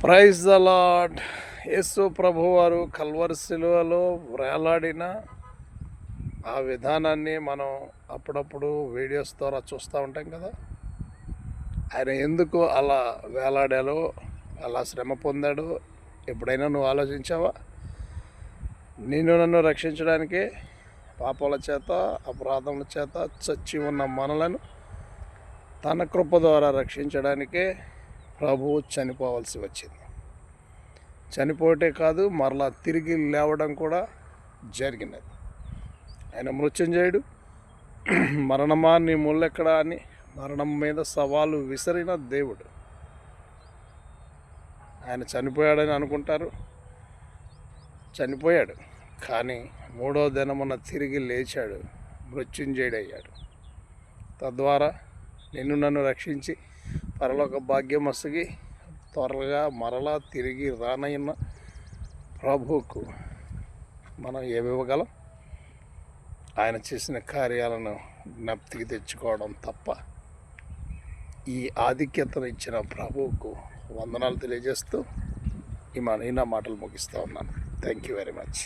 Praise the lord. యేసు ప్రభువారు Calvary శిలువలో వేలాడిన ఆ విధానాన్ని మనం అప్పుడప్పుడు వీడియోస్ ద్వారా చూస్తూ ఉంటాం కదా. ఆయన ఎందుకు అలా వేలాడాలో, అలా శ్రమ పొందాడో ఎప్పుడైనా నువ్వు ఆలోచించావా? నన్ను రక్షించడానికి పాపాల చేత, అపరాధముల చేత చచ్చి ఉన్న మనలను తన కృప ద్వారా రక్షించడానికే ప్రభువు చనిపోవాల్సి వచ్చింది. చనిపోవటే కాదు, మరలా తిరిగి లేవడం కూడా జరిగినది. ఆయన మృత్యుంజయుడు. మరణమా నీ ముళ్ళెక్కడా అని మరణం మీద సవాలు విసిరిన దేవుడు. ఆయన చనిపోయాడని అనుకుంటారు, చనిపోయాడు. కానీ 3వ దినమున తిరిగి లేచాడు, మృత్యుంజయుడయ్యాడు. తద్వారా నన్ను రక్షించి పరలోక భాగ్యం వసగి త్వరగా మరలా తిరిగి రానయ్యున్న ప్రభువుకు మనం ఏమివ్వగలం? ఆయన చేసిన కార్యాలను జ్ఞప్తికి తెచ్చుకోవడం తప్ప. ఈ ఆధిక్యతను ఇచ్చిన ప్రభువుకు వందనాలు తెలియజేస్తూ ఈ నా మాటలు ముగిస్తూ ఉన్నాను. Thank you very much.